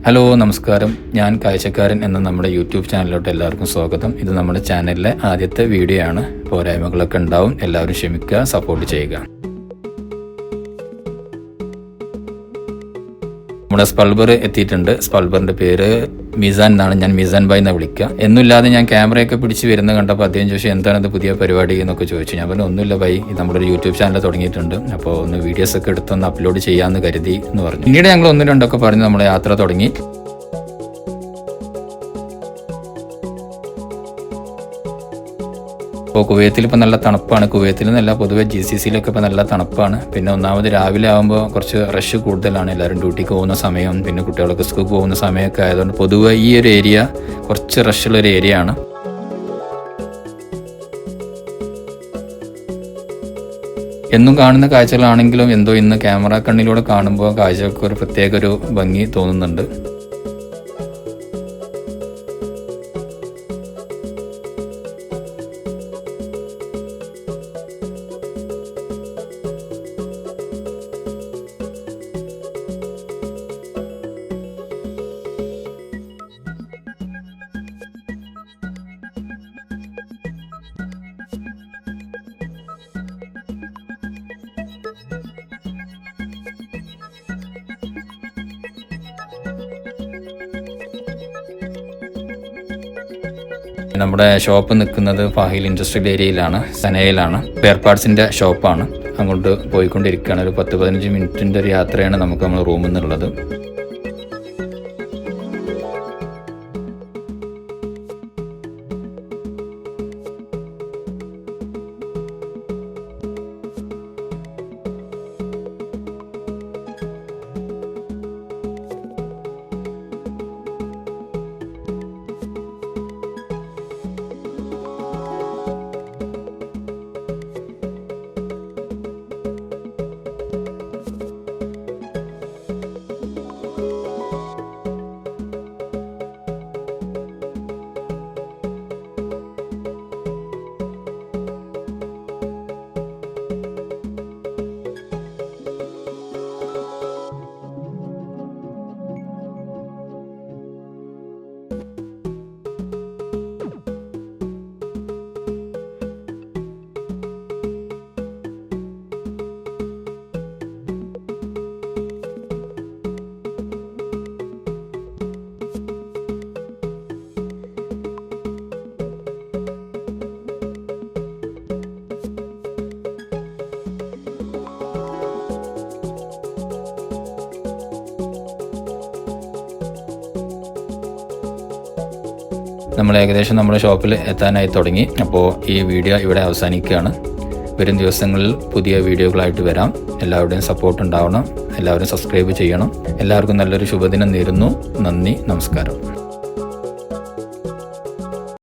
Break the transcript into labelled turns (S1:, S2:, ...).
S1: Hello നമസ്കാരം, ഞാൻ കാഴ്ചക്കാരൻ എന്ന നമ്മുടെ യൂട്യൂബ് ചാനലിലോട്ട് എല്ലാവർക്കും സ്വാഗതം. ഇത് നമ്മുടെ ചാനലിലെ ആദ്യത്തെ വീഡിയോ ആണ്. പോരായ്മകളൊക്കെ ഉണ്ടാവും, എല്ലാവരും ക്ഷമിക്കുക, സപ്പോർട്ട് ചെയ്യുക. നമ്മുടെ സ്പൾബർ എത്തിയിട്ടുണ്ട്. സ്പൾബറിൻ്റെ പേര് മിസാൻ എന്നാണ്. ഞാൻ മിസാൻ ബായ് എന്നാണ് വിളിക്കുക. എന്നില്ലാതെ ഞാൻ ക്യാമറയൊക്കെ പിടിച്ച് വരുന്ന കണ്ടപ്പോൾ അദ്ദേഹം ചോദിച്ചു എന്താണിത് പുതിയ പരിപാടി എന്നൊക്കെ ചോദിച്ചു. ഞാൻ പറഞ്ഞു ഒന്നുമില്ല ബൈ, നമ്മുടെ ഒരു യൂട്യൂബ് ചാനൽ തുടങ്ങിയിട്ടുണ്ട്, അപ്പോൾ ഒന്ന് വീഡിയോസൊക്കെ എടുത്തൊന്ന് അപ്ലോഡ് ചെയ്യാമെന്ന് കരുതി എന്ന് പറഞ്ഞു. പിന്നീട് ഞങ്ങൾ ഒന്ന് രണ്ടൊക്കെ പറഞ്ഞ് നമ്മുടെ യാത്ര തുടങ്ങി. ഇപ്പോൾ കുവൈത്തിൽ ഇപ്പോൾ നല്ല തണുപ്പാണ്. കുവൈത്തിൽ നിന്നല്ല, പൊതുവെ GCCയിലൊക്കെ ഇപ്പോൾ നല്ല തണുപ്പാണ്. പിന്നെ ഒന്നാമത് രാവിലെ ആകുമ്പോൾ കുറച്ച് റഷ് കൂടുതലാണ്. എല്ലാവരും ഡ്യൂട്ടിക്ക് പോകുന്ന സമയം, പിന്നെ കുട്ടികളൊക്കെ സ്കൂളിൽ പോകുന്ന സമയമൊക്കെ ആയതുകൊണ്ട് പൊതുവെ ഈ ഒരു ഏരിയ കുറച്ച് റഷുള്ളൊരു ഏരിയ ആണ്. എന്നും കാണുന്ന കാഴ്ചകളാണെങ്കിലും എന്തോ ഇന്ന് ക്യാമറ കണ്ണിലൂടെ കാണുമ്പോൾ കാഴ്ചകൾക്ക് ഒരു പ്രത്യേക ഒരു ഭംഗി തോന്നുന്നുണ്ട്. നമ്മുടെ ഷോപ്പ് നിൽക്കുന്നത് ഫാഹിൽ ഇൻഡസ്ട്രിയൽ ഏരിയയിലാണ്, സനയിലാണ്. സ്പെയർ പാർട്സിൻ്റെ ഷോപ്പാണ്. അങ്ങോട്ട് പോയിക്കൊണ്ടിരിക്കുകയാണ്. ഒരു 10-15 മിനിറ്റിൻ്റെ ഒരു യാത്രയാണ് നമുക്ക് നമ്മൾ റൂമിൽ നിന്നുള്ളത്. നമ്മൾ ഏകദേശം നമ്മുടെ ഷോപ്പിൽ എത്താനായി തുടങ്ങി. അപ്പോൾ ഈ വീഡിയോ ഇവിടെ അവസാനിക്കുകയാണ്. വരും ദിവസങ്ങളിൽ പുതിയ വീഡിയോകളായിട്ട് വരാം. എല്ലാവരുടെയും സപ്പോർട്ട് ഉണ്ടാവണം. എല്ലാവരും സബ്സ്ക്രൈബ് ചെയ്യണം. എല്ലാവർക്കും നല്ലൊരു ശുഭദിനം നേരുന്നു. നന്ദി, നമസ്കാരം.